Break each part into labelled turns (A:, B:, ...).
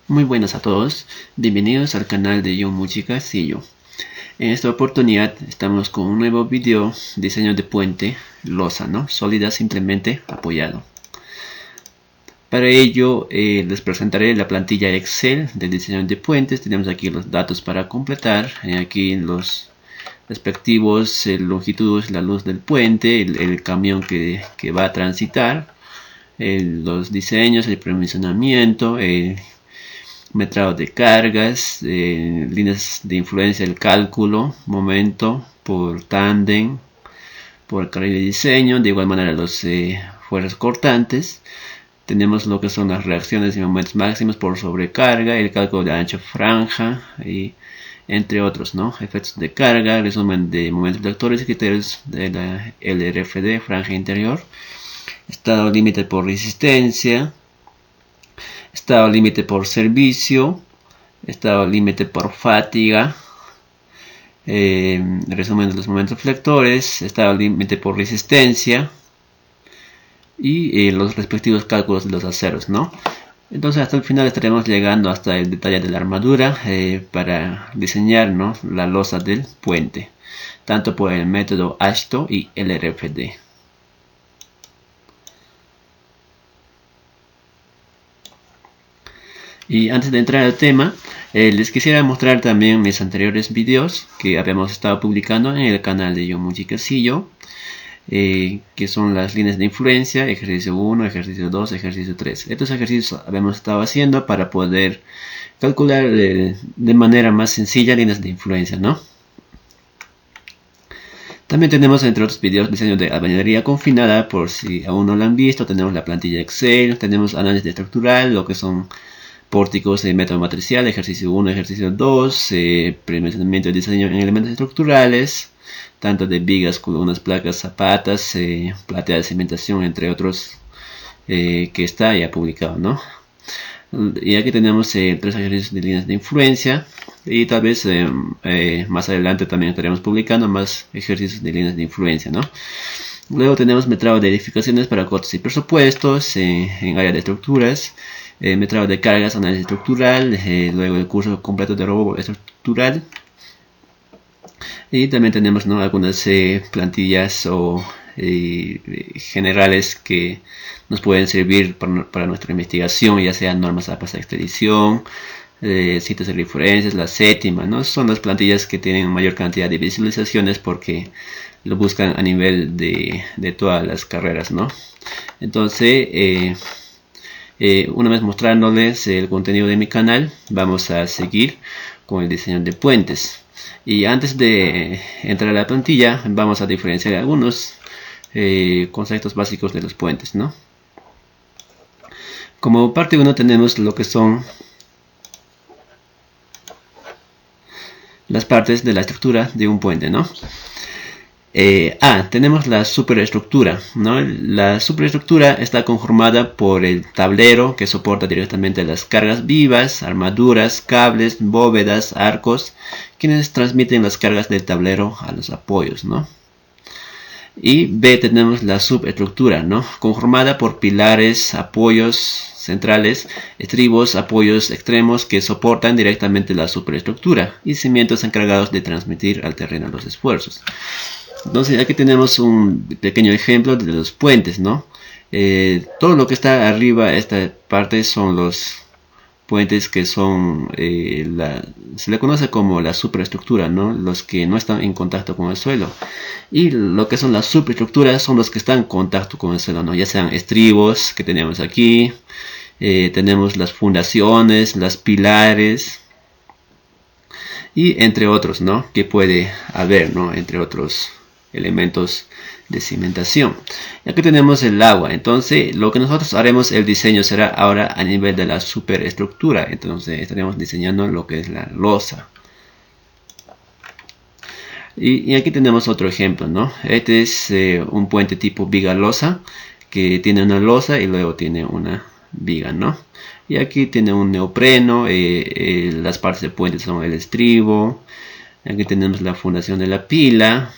A: Muy buenas a todos, bienvenidos al canal de John Castillo. En esta oportunidad estamos con un nuevo video, diseño de puente, losa, sólida simplemente apoyado. Para ello les presentaré la plantilla Excel de diseño de puentes. Tenemos aquí los datos para completar, aquí los respectivos longitudes, la luz del puente, el camión que va a transitar, los diseños, el provisionamiento, metrado de cargas, líneas de influencia, el cálculo, momento por tándem, por carril de diseño, de igual manera los fuerzas cortantes. Tenemos lo que son las reacciones y momentos máximos por sobrecarga, el cálculo de ancho franja, y entre otros, efectos de carga, resumen de momentos vectores y criterios de la LRFD, franja interior, estado límite por resistencia, estado límite por servicio, estado límite por fatiga, resumen de los momentos flectores, estado límite por resistencia y los respectivos cálculos de los aceros, Entonces hasta el final estaremos llegando hasta el detalle de la armadura para diseñar la losa del puente, tanto por el método AASHTO y LRFD. Y antes de entrar al tema, les quisiera mostrar también mis anteriores videos que habíamos estado publicando en el canal de John Castillo, que son las líneas de influencia, ejercicio 1, ejercicio 2, ejercicio 3. Estos ejercicios habíamos estado haciendo para poder calcular de manera más sencilla líneas de influencia, También tenemos, entre otros videos, diseño de albañilería confinada, por si aún no lo han visto. Tenemos la plantilla Excel, tenemos análisis estructural, lo que son pórticos de método matricial, ejercicio 1, ejercicio 2, procedimiento de diseño en elementos estructurales, tanto de vigas, columnas, placas, zapatas, platea de cimentación, entre otros, que está ya publicado, Y aquí tenemos 3 ejercicios de líneas de influencia, y tal vez más adelante también estaremos publicando más ejercicios de líneas de influencia, Luego tenemos metrado de edificaciones para costos y presupuestos en área de estructuras, metrado de cargas, análisis estructural, luego el curso completo de robo estructural. Y también tenemos algunas plantillas o generales que nos pueden servir para nuestra investigación, ya sean normas APAS de expedición, sitios de referencias, la séptima, Son las plantillas que tienen mayor cantidad de visualizaciones porque lo buscan a nivel de todas las carreras, Entonces, una vez mostrándoles el contenido de mi canal, vamos a seguir con el diseño de puentes. Y antes de entrar a la plantilla, vamos a diferenciar algunos conceptos básicos de los puentes, Como parte 1 tenemos lo que son las partes de la estructura de un puente, tenemos la superestructura, La superestructura está conformada por el tablero que soporta directamente las cargas vivas, armaduras, cables, bóvedas, arcos, quienes transmiten las cargas del tablero a los apoyos, Y B, tenemos la subestructura, conformada por pilares, apoyos centrales, estribos, apoyos extremos que soportan directamente la superestructura y cimientos encargados de transmitir al terreno los esfuerzos. Entonces aquí tenemos un pequeño ejemplo de los puentes, todo lo que está arriba, esta parte, son los puentes que son, se le conoce como la superestructura, los que no están en contacto con el suelo. Y lo que son las superestructuras son los que están en contacto con el suelo, ya sean estribos que tenemos aquí, tenemos las fundaciones, las pilares, y entre otros, que puede haber, entre otros elementos de cimentación. Y aquí tenemos el agua. Entonces lo que nosotros haremos, el diseño será ahora a nivel de la superestructura. Entonces estaremos diseñando lo que es la losa. Y aquí tenemos otro ejemplo, Este es un puente tipo viga losa, que tiene una losa y luego tiene una viga, Y aquí tiene un neopreno, las partes del puente son el estribo, aquí tenemos la fundación de la pila,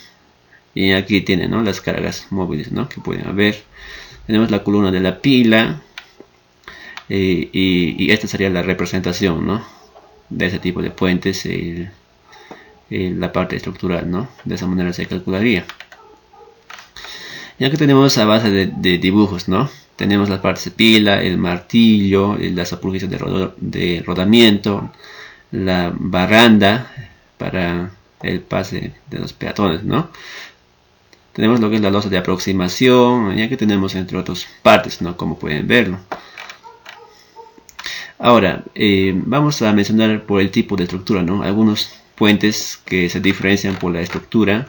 A: y aquí tiene las cargas móviles que pueden haber. Tenemos la columna de la pila, y esta sería la representación, ¿no?, de ese tipo de puentes, la parte estructural, ¿no? De esa manera se calcularía. Ya que tenemos a base de dibujos, ¿no? Tenemos las partes de pila, el martillo, las superficies de rodamiento, la baranda para el pase de los peatones, ¿no? Tenemos lo que es la losa de aproximación, ya que tenemos entre otras partes, ¿no?, como pueden verlo. Ahora, vamos a mencionar por el tipo de estructura, ¿no?, algunos puentes que se diferencian por la estructura,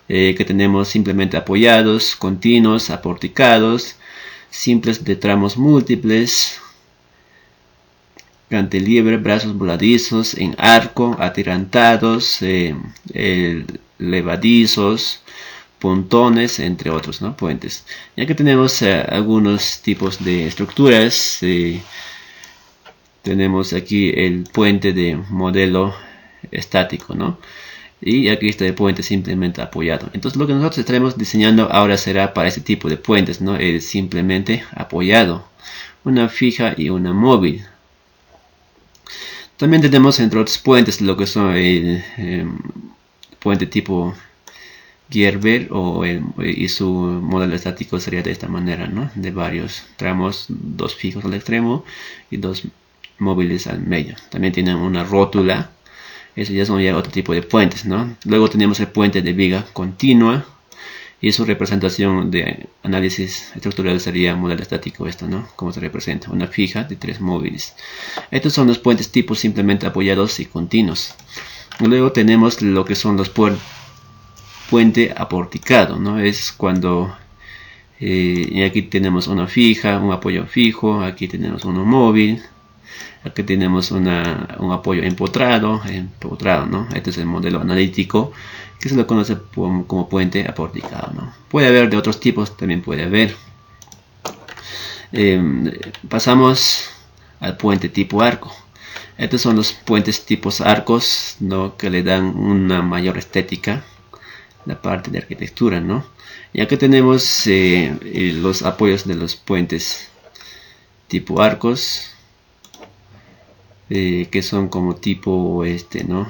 A: que tenemos simplemente apoyados, continuos, aporticados, simples de tramos múltiples, cantilever, brazos voladizos, en arco, atirantados, levadizos, pontones, entre otros, ¿no?, puentes. Ya que tenemos algunos tipos de estructuras, tenemos aquí el puente de modelo estático, ¿no?, y aquí está el puente simplemente apoyado. Entonces lo que nosotros estaremos diseñando ahora será para este tipo de puentes, ¿no?, el simplemente apoyado, una fija y una móvil. También tenemos entre otros puentes lo que son el puente tipo Gerber y su modelo estático sería de esta manera, ¿no?, de varios tramos, dos fijos al extremo y dos móviles al medio. También tienen una rótula. Eso ya son otro tipo de puentes, ¿no? Luego tenemos el puente de viga continua y su representación de análisis estructural sería modelo estático, esto, ¿no?, como se representa, una fija de 3 móviles. Estos son los puentes tipos simplemente apoyados y continuos. Luego tenemos lo que son los puente aporticado, ¿no? Es cuando y aquí tenemos una fija, un apoyo fijo, aquí tenemos uno móvil, aquí tenemos un apoyo empotrado, ¿no? Este es el modelo analítico que se lo conoce como puente aporticado, ¿no? Puede haber de otros tipos, también puede haber. Pasamos al puente tipo arco. Estos son los puentes tipos arcos, ¿no?, que le dan una mayor estética la parte de arquitectura, ¿no? Y aquí tenemos los apoyos de los puentes tipo arcos, que son como tipo ¿no?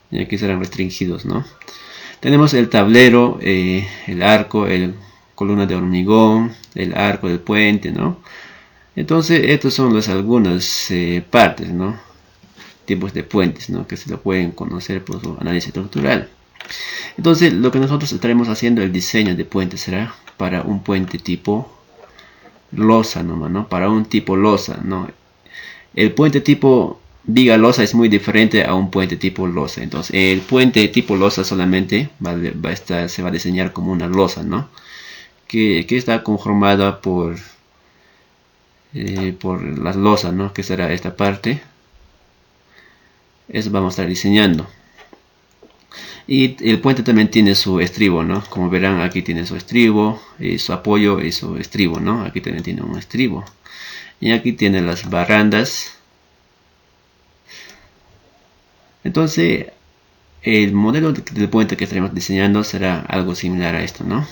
A: Y aquí serán restringidos, ¿no? Tenemos el tablero, el arco, el columna de hormigón, el arco del puente, ¿no? Entonces estos son algunas partes, ¿no?, tipos de puentes, ¿no?, que se lo pueden conocer por su análisis estructural. Entonces lo que nosotros estaremos haciendo, el diseño de puentes, será para un puente tipo losa nomás, ¿no?, para un tipo losa, ¿no? El puente tipo viga losa es muy diferente a un puente tipo losa. Entonces el puente tipo losa solamente se va a diseñar como una losa, ¿no?, que está conformada por las losas, ¿no?, que será esta parte. Eso vamos a estar diseñando. Y el puente también tiene su estribo, ¿no? Como verán, aquí tiene su estribo, su apoyo y su estribo, ¿no? Aquí también tiene un estribo. Y aquí tiene las barrandas. Entonces el modelo del puente que estaremos diseñando será algo similar a esto, ¿no?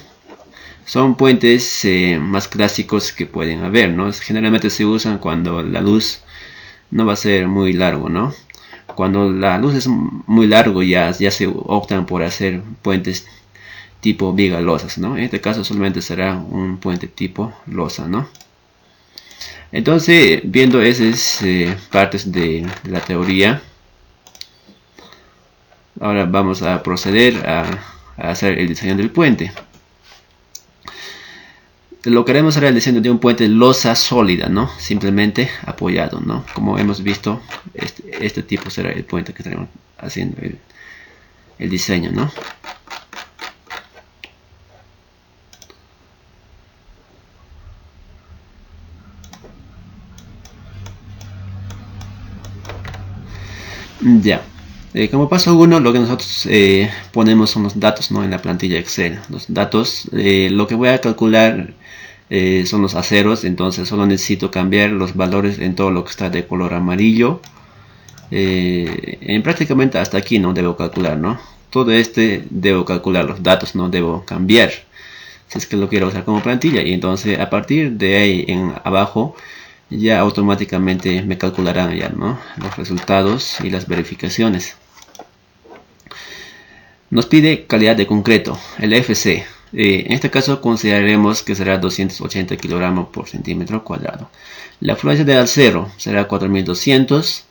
A: Son puentes más clásicos que pueden haber, ¿no? Generalmente se usan cuando la luz no va a ser muy largo, ¿no? Cuando la luz es muy largo ya se optan por hacer puentes tipo viga losas, ¿no? En este caso solamente será un puente tipo losa, ¿no? Entonces, viendo esas partes de la teoría, ahora vamos a proceder a hacer el diseño del puente. Lo que haremos será el diseño de un puente losa sólida, ¿no?, simplemente apoyado, ¿no? Como hemos visto, este tipo será el puente que estaremos haciendo el diseño, ¿no? Ya. Como paso 1, lo que nosotros ponemos son los datos, ¿no?, en la plantilla Excel. Los datos, lo que voy a calcular son los aceros, entonces solo necesito cambiar los valores en todo lo que está de color amarillo. Prácticamente hasta aquí no debo calcular, ¿no? todo debo calcular los datos, no debo cambiar si es que lo quiero usar como plantilla, y entonces a partir de ahí en abajo ya automáticamente me calcularán ya, ¿no?, los resultados y las verificaciones. Nos pide calidad de concreto, el FC. En este caso consideraremos que será 280 kilogramos por centímetro cuadrado. La afluencia de acero será 4200.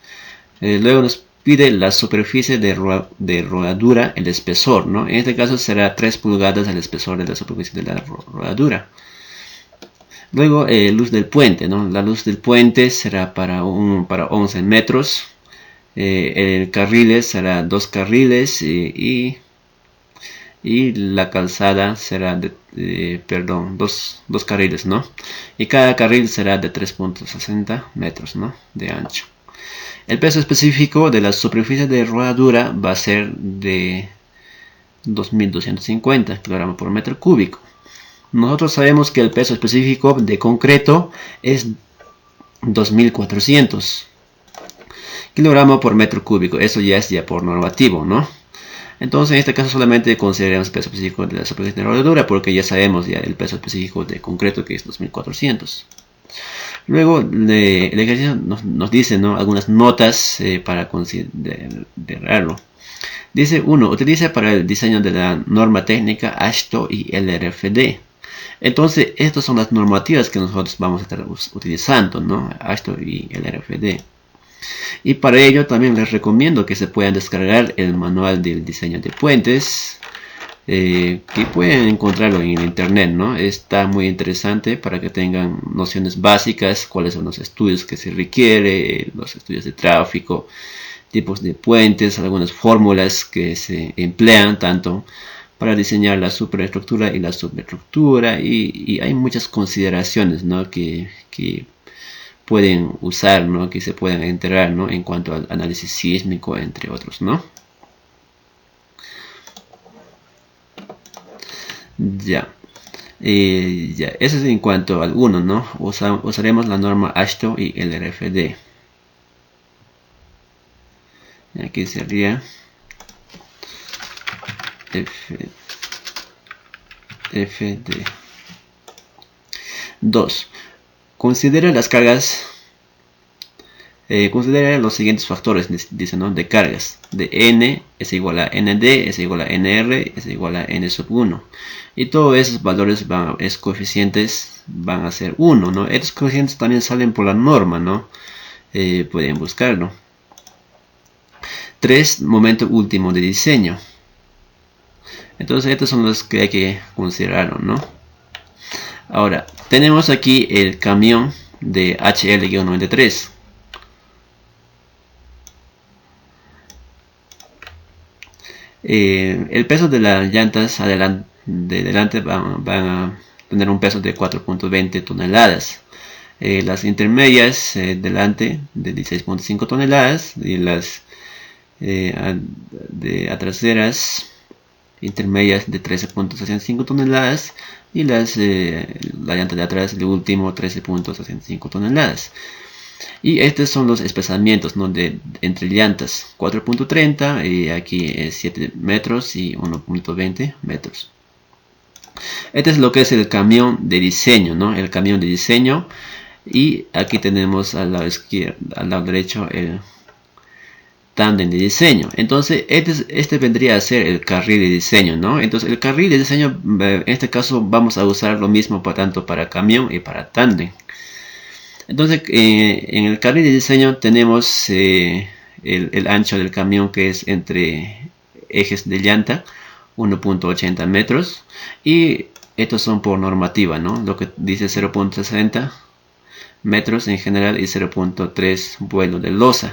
A: Luego nos pide la superficie de rodadura, el espesor, ¿no? En este caso será 3 pulgadas el espesor de la superficie de la rodadura. Luego luz del puente, ¿no? La luz del puente será para 11 metros. El carriles será 2 carriles y la calzada será dos carriles, ¿no? Y cada carril será de 3.60 metros, ¿no?, de ancho. El peso específico de la superficie de rodadura va a ser de 2250 kilogramos por metro cúbico. Nosotros sabemos que el peso específico de concreto es 2400 kilogramos por metro cúbico. Eso ya es por normativo, ¿no? Entonces en este caso solamente consideramos el peso específico de la superficie de rodadura, porque ya sabemos ya el peso específico de concreto, que es 2400. Luego el ejercicio nos dice, ¿no?, algunas notas para considerarlo. Dice 1. Utiliza para el diseño de la norma técnica AASHTO y LRFD. Entonces estas son las normativas que nosotros vamos a estar utilizando, ¿no?, AASHTO y LRFD. Y para ello también les recomiendo que se puedan descargar el manual del diseño de puentes, que pueden encontrarlo en internet, ¿no? Está muy interesante para que tengan nociones básicas, cuáles son los estudios que se requiere, los estudios de tráfico, tipos de puentes, algunas fórmulas que se emplean tanto para diseñar la superestructura y la subestructura, y hay muchas consideraciones, ¿no?, que pueden usar, ¿no?, que se pueden enterar, ¿no?, en cuanto al análisis sísmico, entre otros, ¿no? Ya, eso es en cuanto al 1, ¿no? Usaremos la norma AASHTO y el LRFD. Aquí sería FD. 2. Considera las cargas. Considera los siguientes factores, dice, ¿no?, de cargas. De N es igual a ND, es igual a NR, es igual a N sub 1. Y todos esos valores, esos coeficientes van a ser 1, ¿no? Estos coeficientes también salen por la norma, ¿no? Pueden buscarlo. 3. Momento último de diseño. Entonces estos son los que hay que considerar, ¿no? Ahora, tenemos aquí el camión de HL-93. El peso de las llantas de delante van a tener un peso de 4.20 toneladas. Las intermedias delante de 16.5 toneladas y las traseras intermedias de 13.65 toneladas y la llanta de atrás, de último, 13.65 toneladas. Y estos son los espesamientos, ¿no?, entre llantas, 4.30 y aquí es 7 metros y 1.20 metros. Este es lo que es el camión de diseño, ¿no?, el camión de diseño. Y aquí tenemos al lado izquierdo, al lado derecho, el tándem de diseño. Entonces este vendría a ser el carril de diseño, ¿no? Entonces el carril de diseño, en este caso vamos a usar lo mismo tanto para camión y para tándem. Entonces en el carril de diseño tenemos el ancho del camión, que es entre ejes de llanta 1.80 metros, y estos son por normativa, ¿no?, lo que dice 0.60 metros en general y 0.3 vuelo de losa.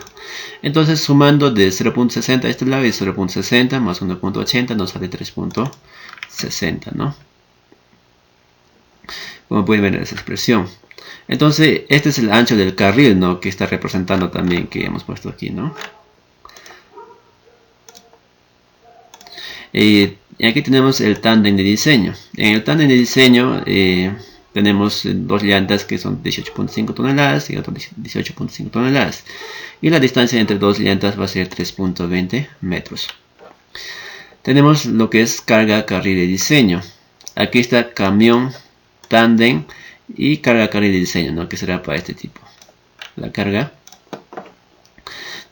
A: Entonces sumando de 0.60 a este lado y 0.60 más 1.80 nos sale 3.60, ¿no? Como pueden ver esa expresión. Entonces este es el ancho del carril, ¿no?, que está representando también, que hemos puesto aquí, ¿no? Y aquí tenemos el tándem de diseño. En el tándem de diseño tenemos dos llantas que son 18.5 toneladas y otras 18.5 toneladas. Y la distancia entre dos llantas va a ser 3.20 metros. Tenemos lo que es carga, carril de diseño. Aquí está camión, tándem y carga, carril de diseño, ¿no? Que será para este tipo. La carga.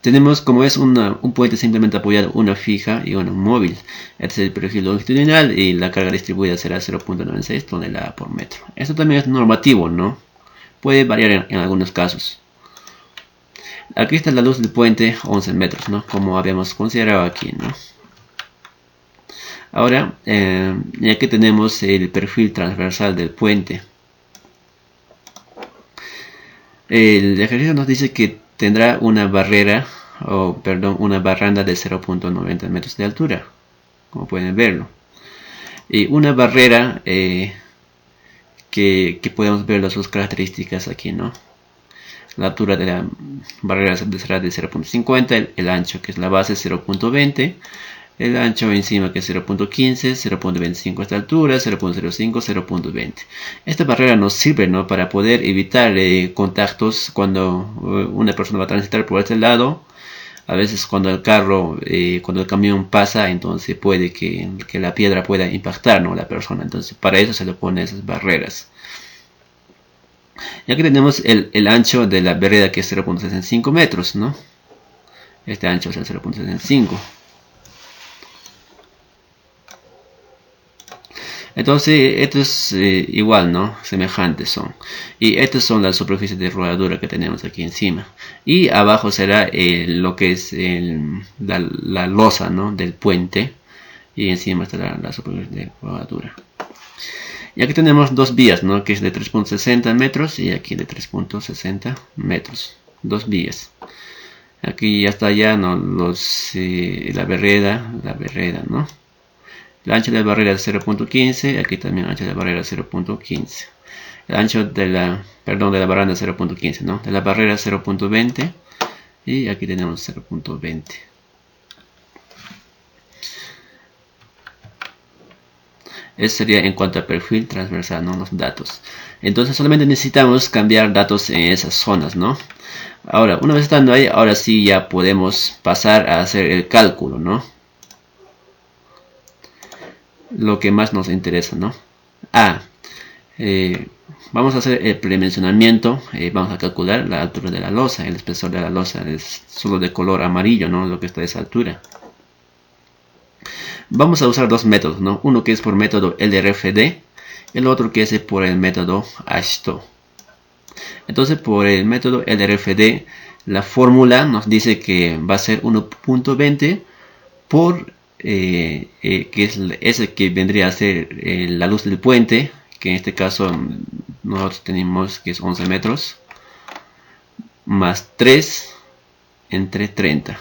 A: Tenemos como es un puente simplemente apoyado, una fija y una móvil. Este es el perfil longitudinal y la carga distribuida será 0.96 toneladas por metro. Esto también es normativo, ¿no? Puede variar en algunos casos. Aquí está la luz del puente, 11 metros, ¿no? Como habíamos considerado aquí, ¿no? Ahora, y aquí tenemos el perfil transversal del puente. El ejercicio nos dice que tendrá una barrera, una barranda de 0.90 metros de altura, como pueden verlo. Y una barrera que podemos ver sus características aquí, ¿no? La altura de la barrera será de 0.50, el ancho, que es la base, 0.20, el ancho encima, que es 0.15, 0.25 a esta altura, 0.05, 0.20. Esta barrera nos sirve, ¿no? Para poder evitar contactos cuando una persona va a transitar por este lado. A veces cuando el camión pasa, entonces puede que la piedra pueda impactar, ¿no? La persona. Entonces para eso se le ponen esas barreras. Y aquí tenemos el ancho de la vereda, que es 0.65 metros, ¿no? Este ancho es el 0.65. Entonces esto es igual, ¿no? Semejantes son. Y estas son las superficies de rodadura que tenemos aquí encima. Y abajo será lo que es la losa, ¿no? Del puente. Y encima estará la superficie de rodadura. Y aquí tenemos dos vías, ¿no? Que es de 3.60 metros y aquí de 3.60 metros. Dos vías. Aquí hasta allá, ¿no? La vereda, ¿no? El ancho de la barrera es 0.15, aquí también el ancho de la barrera es 0.15. El ancho de la baranda es 0.15, ¿no? De la barrera 0.20 y aquí tenemos 0.20. Eso sería en cuanto al perfil transversal, ¿no? Los datos. Entonces solamente necesitamos cambiar datos en esas zonas, ¿no? Ahora, una vez estando ahí, ahora sí ya podemos pasar a hacer el cálculo, ¿no? Lo que más nos interesa, ¿no? Vamos a hacer el predimensionamiento. Vamos a calcular la altura de la losa. El espesor de la losa es solo de color amarillo, ¿no? Lo que está a esa altura. Vamos a usar dos métodos, ¿no? Uno que es por método LRFD, el otro que es por el método AASHTO. Entonces, por el método LRFD, la fórmula nos dice que va a ser 1.20 por que es ese que vendría a ser la luz del puente, que en este caso nosotros tenemos que es 11 metros, más 3 entre 30.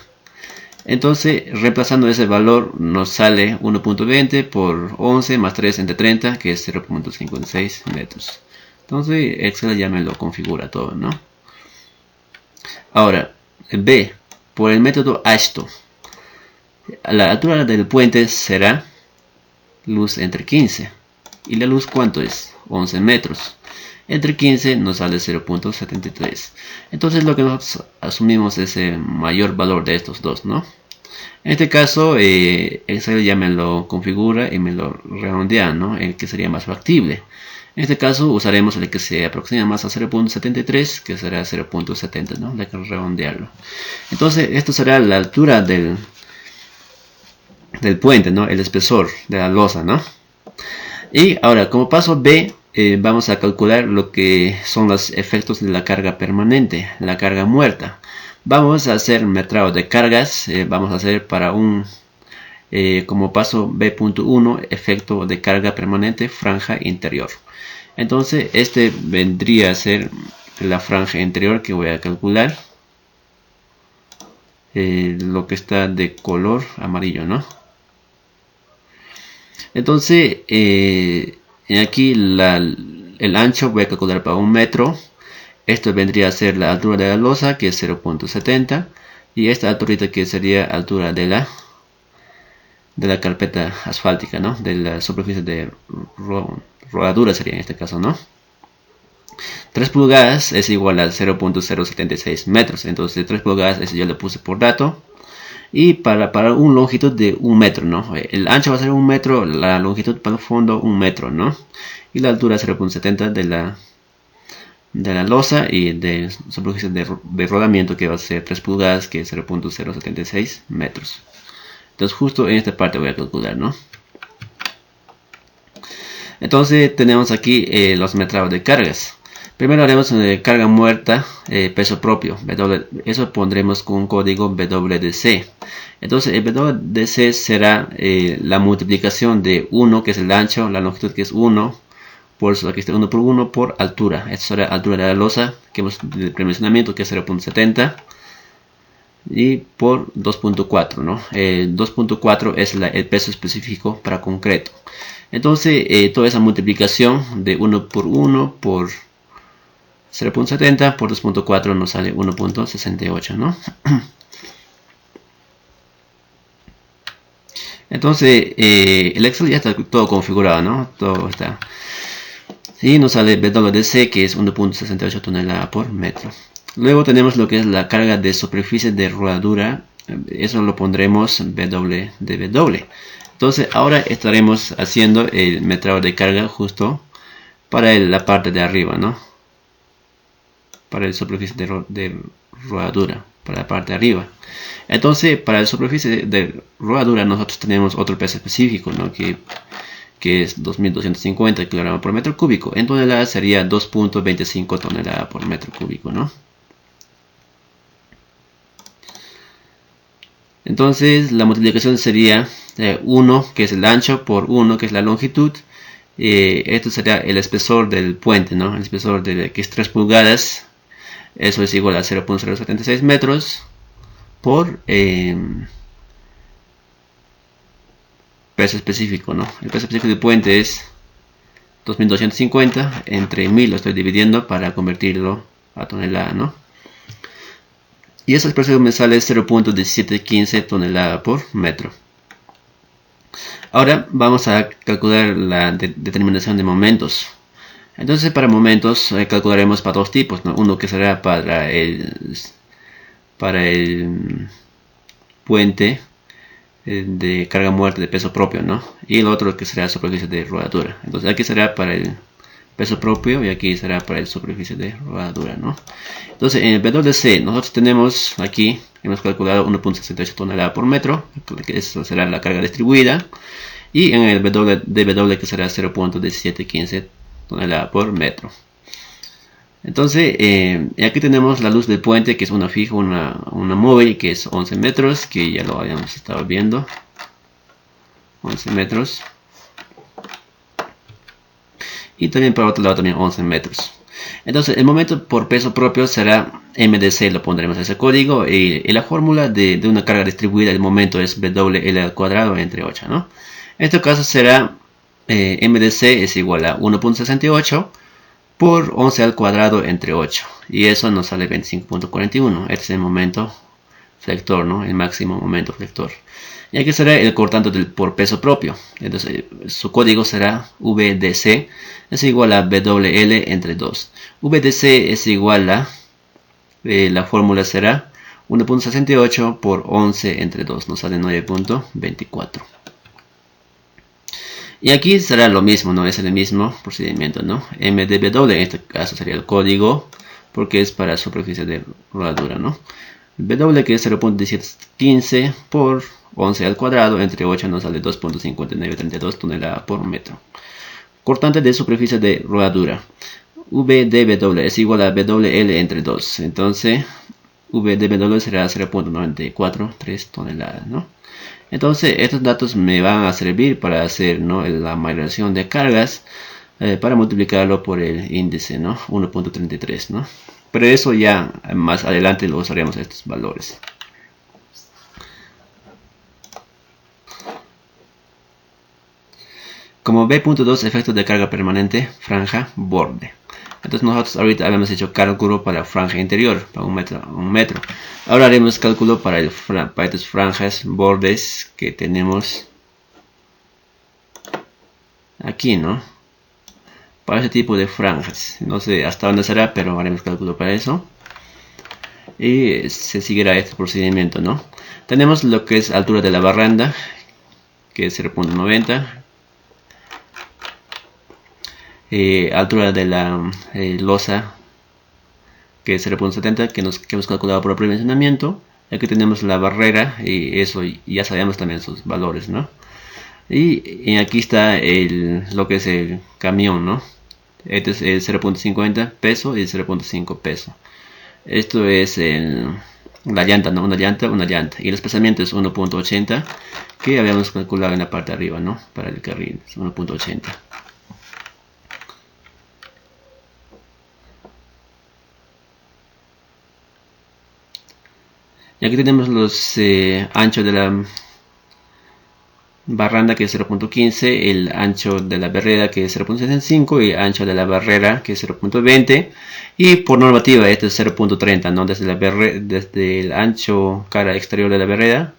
A: Entonces, reemplazando ese valor, nos sale 1.20 por 11 más 3 entre 30, que es 0.56 metros. Entonces, Excel ya me lo configura todo, ¿no? Ahora, B, por el método AASHTO. La altura del puente será luz entre 15. ¿Y la luz cuánto es? 11 metros. Entre 15 nos sale 0.73. Entonces lo que nosotros asumimos es el mayor valor de estos dos, ¿no? En este caso, Excel ya me lo configura y me lo redondea, ¿no? El que sería más factible. En este caso usaremos el que se aproxima más a 0.73, que será 0.70, ¿no? Hay que redondearlo. Entonces esto será la altura del puente, ¿no? El espesor de la losa, ¿no? Y ahora, como paso B, vamos a calcular lo que son los efectos de la carga permanente, la carga muerta. Vamos a hacer metrado de cargas, vamos a hacer para como paso B.1, efecto de carga permanente, franja interior. Entonces, este vendría a ser la franja interior que voy a calcular. Lo que está de color amarillo, ¿no? Entonces, aquí el ancho voy a calcular para 1 metro. Esto vendría a ser la altura de la losa, que es 0.70. Y esta altura que sería altura de la carpeta asfáltica, ¿no? De la superficie de rodadura sería en este caso, ¿no? 3 pulgadas es igual a 0.076 metros. Entonces 3 pulgadas, eso yo le puse por dato. y para un longitud de 1 metro, ¿no? El ancho va a ser 1 metro, la longitud para el fondo 1 metro, ¿no? Y la altura 0.70 de la losa y de superficie de rodamiento, que va a ser 3 pulgadas, que es 0.076 metros. Entonces justo en esta parte voy a calcular, ¿no? Entonces tenemos aquí los metrados de cargas. Primero haremos carga muerta, peso propio. Eso pondremos con un código WDC. Entonces el WDC será la multiplicación de 1, que es el ancho, la longitud, que es 1, por eso aquí está 1 por 1 por altura. Esto será altura de la losa, que hemos de dimensionamiento, que es 0.70. Y por 2.4, ¿no? 2.4 es el peso específico para concreto. Entonces toda esa multiplicación de 1 por 1 por 0.70 por 2.4 nos sale 1.68, ¿no? Entonces el Excel ya está todo configurado, ¿no? Todo está. Y nos sale WDC, que es 1.68 toneladas por metro. Luego tenemos lo que es la carga de superficie de rodadura. Eso lo pondremos WDW. Entonces ahora estaremos haciendo el metrado de carga justo para la parte de arriba, ¿no? Para la superficie de rodadura, para la parte de arriba. Entonces para la superficie de rodadura nosotros tenemos otro peso específico, ¿no? que es 2250 kg por metro cúbico. En toneladas sería 2.25 toneladas por metro cúbico, ¿no? Entonces la multiplicación sería 1, que es el ancho, por 1, que es la longitud. Esto sería el espesor del puente, ¿no? El espesor que es 3 pulgadas. Eso es igual a 0.076 metros por peso específico, ¿no? El peso específico del puente es 2250, entre 1000 lo estoy dividiendo para convertirlo a tonelada, ¿no? Y esa expresión me sale 0.1715 tonelada por metro. Ahora vamos a calcular la determinación de momentos. Entonces para momentos calcularemos para dos tipos, ¿no? Uno que será para el puente de carga muerta de peso propio, ¿no? Y el otro que será superficie de rodadura. Entonces aquí será para el peso propio y aquí será para el superficie de rodadura, ¿no? Entonces en el WDC nosotros tenemos aquí, hemos calculado 1.68 toneladas por metro, que eso será la carga distribuida, y en el DW que será 0.1715 toneladas por metro. Entonces aquí tenemos la luz del puente, que es una fija, una móvil, que es 11 metros, que ya lo habíamos estado viendo, 11 metros. Y también para otro lado también 11 metros. Entonces el momento por peso propio será MDC, lo pondremos ese código. Y la fórmula de una carga distribuida del momento es WL al cuadrado entre 8, ¿no? En este caso será MDC es igual a 1.68 por 11 al cuadrado entre 8. Y eso nos sale 25.41. Este es el momento flector, ¿no? El máximo momento flector. Y aquí será el cortante por peso propio. Entonces su código será VDC es igual a WL entre 2. VDC es igual a, la fórmula será 1.68 por 11 entre 2. Nos sale 9.24. Y aquí será lo mismo, ¿no? Es el mismo procedimiento, ¿no? MDW en este caso sería el código, porque es para superficie de rodadura, ¿no? W, que es 0.1715 por 11 al cuadrado entre 8, nos sale 2.5932 toneladas por metro. Cortante de superficie de rodadura. VDW es igual a WL entre 2. Entonces VDW será 0.943 toneladas, ¿no? Entonces estos datos me van a servir para hacer, ¿no?, la migración de cargas, para multiplicarlo por el índice, ¿no? 1.33, ¿no? Pero eso ya más adelante lo usaremos estos valores. Como B.2, efecto de carga permanente, franja, borde. Entonces nosotros ahorita habíamos hecho cálculo para franja interior, para un metro. Ahora haremos cálculo para estas franjas, bordes que tenemos aquí, ¿no? Para ese tipo de franjas. No sé hasta dónde será, pero haremos cálculo para eso. Y se seguirá este procedimiento, ¿no? Tenemos lo que es altura de la barranda, que es 0.90. Altura de la losa, que es 0.70, que hemos calculado por predimensionamiento. Aquí tenemos la barrera y eso ya sabemos también sus valores, ¿no? Y aquí está lo que es el camión, ¿no? Este es el 0.50 peso y el 0.5 peso. Esto es la llanta, ¿no? Una llanta. Y el desplazamiento es 1.80, que habíamos calculado en la parte de arriba, ¿no? Para el carril, es 1.80. Y aquí tenemos los anchos de la barranda, que es 0.15, el ancho de la vereda, que es 0.65, y el ancho de la barrera, que es 0.20, y por normativa este es 0.30, ¿no? Desde el ancho cara exterior de la vereda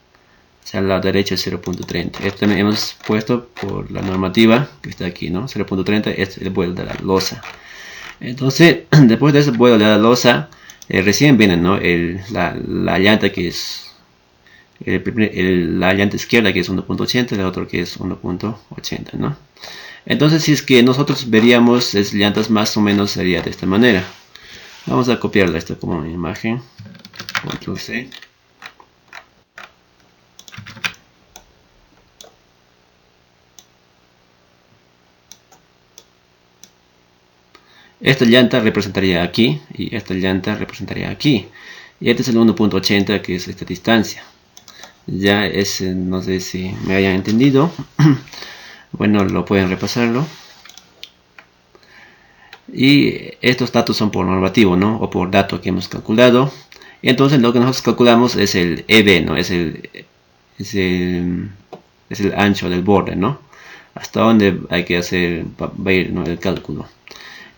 A: hacia el lado derecho es 0.30. Esto también hemos puesto por la normativa que está aquí, ¿no? 0.30 es el vuelo de la losa. Entonces, después de ese vuelo de la losa, recién viene, ¿no? la llanta, que es la llanta izquierda, que es 1.80, y la otra que es 1.80, ¿no? Entonces, si es que nosotros veríamos las llantas, más o menos sería de esta manera. Vamos a copiarla esto como imagen. Control C. Esta llanta representaría aquí y esta llanta representaría aquí. Y este es el 1.80, que es esta distancia. Ya es, no sé si me hayan entendido. Bueno, lo pueden repasarlo. Y estos datos son por normativo, ¿no? O por dato que hemos calculado. Y entonces lo que nosotros calculamos es el EB, ¿no? Es el ancho del borde, ¿no? Hasta donde hay que hacer, va a ir, ¿no? El cálculo.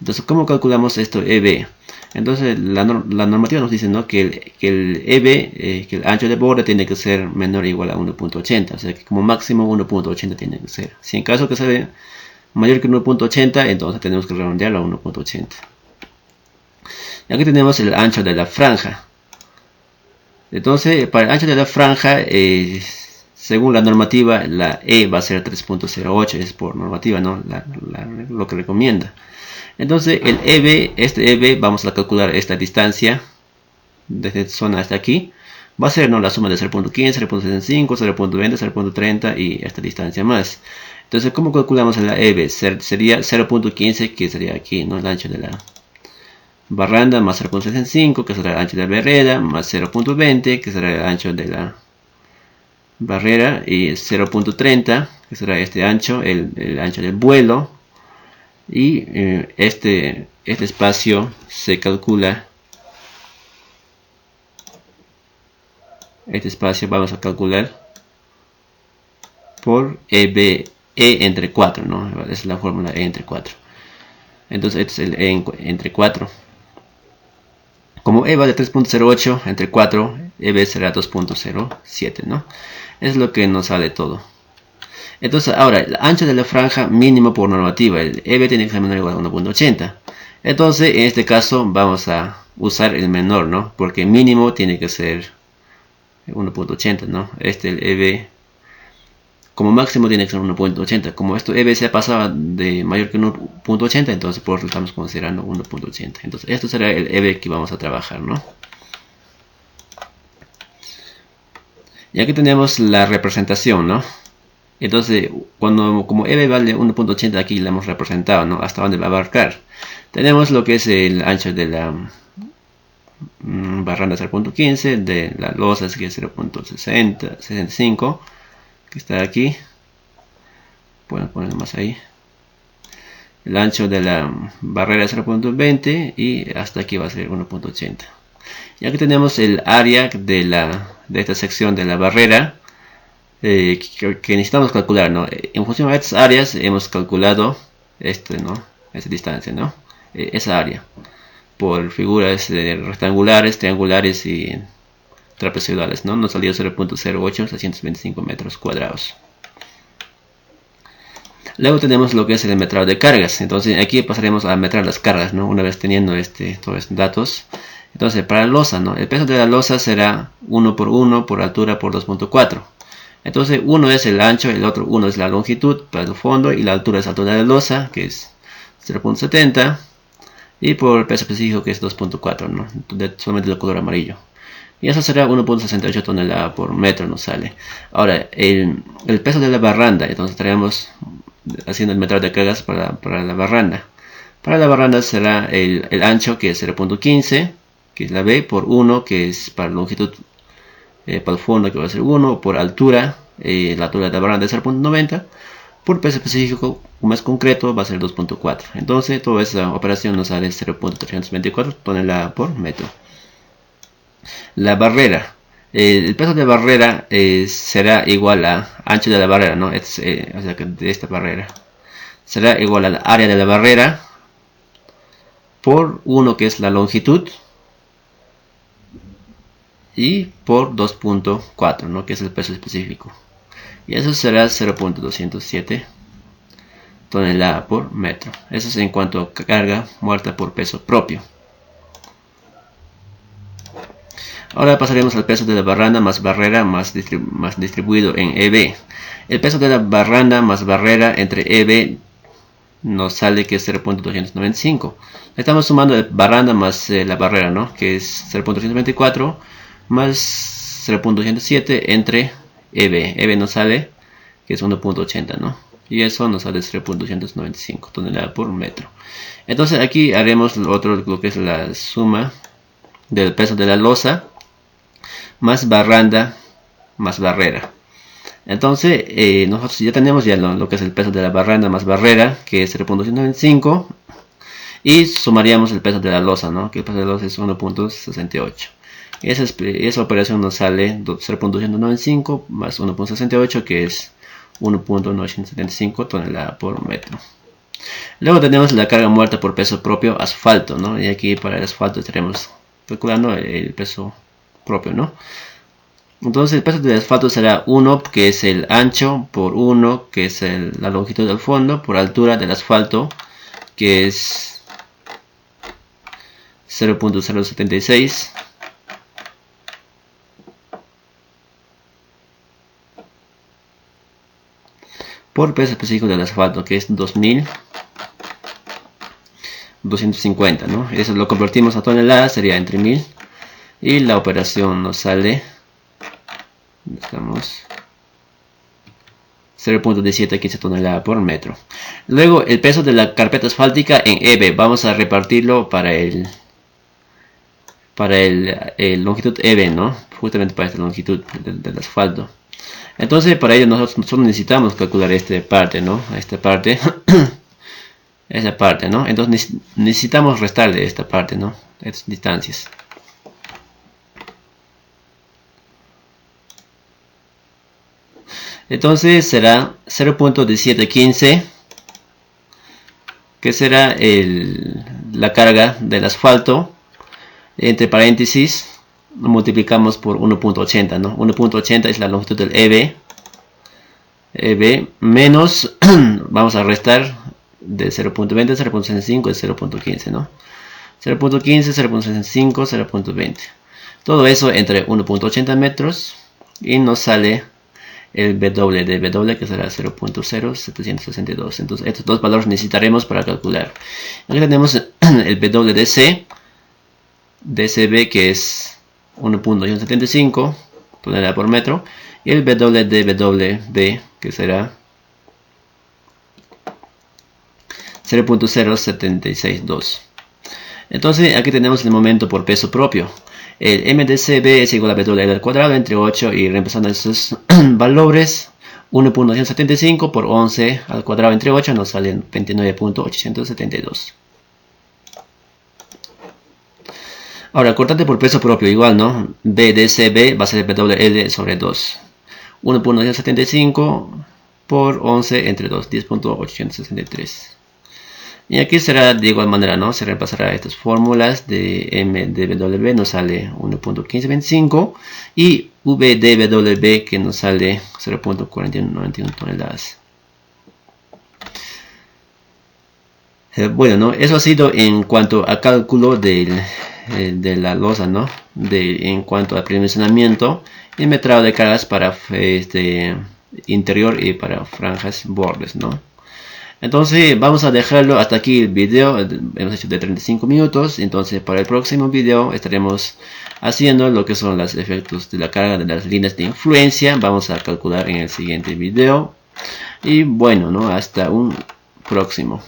A: Entonces, ¿cómo calculamos esto EB? Entonces, la normativa nos dice, ¿no? que el EB, que el ancho de borde tiene que ser menor o igual a 1.80. O sea, que como máximo 1.80 tiene que ser. Si en caso que sea mayor que 1.80, entonces tenemos que redondearlo a 1.80. Y aquí tenemos el ancho de la franja. Entonces, para el ancho de la franja, según la normativa, la E va a ser 3.08. Es por normativa, ¿no? Lo que recomienda. Entonces el EB, este EB, vamos a calcular esta distancia desde esta zona hasta aquí. Va a ser, ¿no? La suma de 0.15, 0.75, 0.20, 0.30 y esta distancia más. Entonces, ¿cómo calculamos la EB? Sería 0.15, que sería aquí, ¿no? El ancho de la barranda, más 0.65, que será el ancho de la vereda, más 0.20, que será el ancho de la barrera, y 0.30, que será este ancho, el ancho del vuelo. Y este espacio se calcula, este espacio vamos a calcular por E entre 4, ¿no? Esa es la fórmula E entre 4. Entonces este es el E entre 4. Como E vale 3.08 entre 4, EB será 2.07, ¿no? Es lo que nos sale todo. Entonces ahora, el ancho de la franja mínimo por normativa, el EB tiene que ser menor o igual a 1.80. Entonces, en este caso vamos a usar el menor, ¿no? Porque mínimo tiene que ser 1.80, ¿no? El EB, como máximo tiene que ser 1.80. Como esto EB se ha pasado de mayor que 1.80, entonces por eso estamos considerando 1.80. Entonces, esto será el EB que vamos a trabajar, ¿no? Y aquí tenemos la representación, ¿no? Entonces, como EB vale 1.80, aquí la hemos representado, ¿no? Hasta dónde va a abarcar. Tenemos lo que es el ancho de la barranda 0.15, de la losa, que es 0.65, que está aquí. Pueden ponerlo más ahí. El ancho de la barrera 0.20 y hasta aquí va a ser 1.80. Y aquí tenemos el área de esta sección de la barrera. Que necesitamos calcular, ¿no? En función a estas áreas hemos calculado ¿no? Esa distancia, ¿no? Esa área por figuras rectangulares, triangulares y trapezoidales, ¿no? Nos salió 0.08 625 metros cuadrados. Luego tenemos lo que es el metrado de cargas. Entonces aquí pasaremos a metrar las cargas, ¿no? Una vez teniendo todos estos datos. Entonces, para la losa, ¿no? El peso de la losa será 1 por 1 por altura por 2.4. Entonces, uno es el ancho, el otro 1 es la longitud para el fondo y la altura es la altura de la losa, que es 0.70. Y por el peso específico, que es 2.4, ¿no? Solamente de color amarillo. Y eso será 1.68 toneladas por metro nos sale. Ahora, el peso de la barranda. Entonces estaremos haciendo el metro de cargas para la barranda. Para la barranda será el ancho, que es 0.15, que es la B, por 1, que es para longitud, para el fondo, que va a ser 1, por altura, la altura de la barranda es 0.90. Por peso específico más concreto va a ser 2.4. Entonces toda esa operación nos sale 0.324 toneladas por metro. La barrera. El peso de barrera será igual a ancho de la barrera, ¿no? O sea que de esta barrera. Será igual al área de la barrera por 1, que es la longitud, y por 2.4, ¿no? Que es el peso específico. Y eso será 0.207 toneladas por metro. Eso es en cuanto a carga muerta por peso propio. Ahora pasaremos al peso de la barranda más barrera más distribuido en EB. El peso de la barranda más barrera entre EB nos sale que es 0.295. Estamos sumando la barranda más la barrera, ¿no? Que es 0.224 más 0.207 entre EB. EB nos sale que es 1.80, ¿no? Y eso nos sale 0.295 toneladas por metro. Entonces aquí haremos lo que es la suma del peso de la losa más barranda más barrera. Entonces nosotros ya tenemos lo que es el peso de la barranda más barrera, que es 0.295, y sumaríamos el peso de la losa, ¿no? Que el peso de la losa es 1.68. Esa operación nos sale 0.295 más 1.68, que es 1.975 toneladas por metro. Luego tenemos la carga muerta por peso propio asfalto, ¿no? Y aquí para el asfalto estaremos calculando el peso propio, ¿no? Entonces el peso del asfalto será 1, que es el ancho, por 1, que es la longitud del fondo, por altura del asfalto, que es 0.076, por peso específico del asfalto, que es 2250, ¿no? Eso lo convertimos a toneladas, sería entre 1000, y la operación nos sale 0.1715 toneladas por metro. Luego el peso de la carpeta asfáltica en EB, vamos a repartirlo para el longitud EB, ¿no? Justamente para esta longitud del asfalto. Entonces para ello nosotros solo necesitamos calcular esta parte, ¿no? Esta parte esa parte, ¿no? Entonces necesitamos restarle esta parte, ¿no? Estas distancias. Entonces será 0.1715, que será la carga del asfalto, entre paréntesis lo multiplicamos por 1.80, ¿no? 1.80 es la longitud del EB menos, vamos a restar de 0.20, 0.65 es 0.15, ¿no? 0.15, 0.65, 0.20. Todo eso entre 1.80 metros y nos sale el W de W, que será 0.0762. Entonces estos dos valores necesitaremos para calcular. Aquí tenemos el W de C, DCB, que es 1.75 toneladas por metro, y el W de WB, que será 0.0762. Entonces aquí tenemos el momento por peso propio. El MDCB es igual a W al cuadrado entre 8, y reemplazando esos valores, 1.975 por 11 al cuadrado entre 8 nos salen 29.872. Ahora, cortante por peso propio igual, ¿no? BDCB va a ser WL sobre 2. 1.975 por 11 entre 2, 10.863. Y aquí será de igual manera, ¿no? Se repasará estas fórmulas de MDW, nos sale 1.1525, y VDW, que nos sale 0.4191 toneladas. Bueno, ¿no? Eso ha sido en cuanto a cálculo de la losa, ¿no? En cuanto a dimensionamiento y metrado de cargas para interior y para franjas bordes, ¿no? Entonces vamos a dejarlo hasta aquí el video. Hemos hecho de 35 minutos. Entonces para el próximo video estaremos haciendo lo que son los efectos de la carga de las líneas de influencia. Vamos a calcular en el siguiente video. Y bueno, ¿no? Hasta un próximo.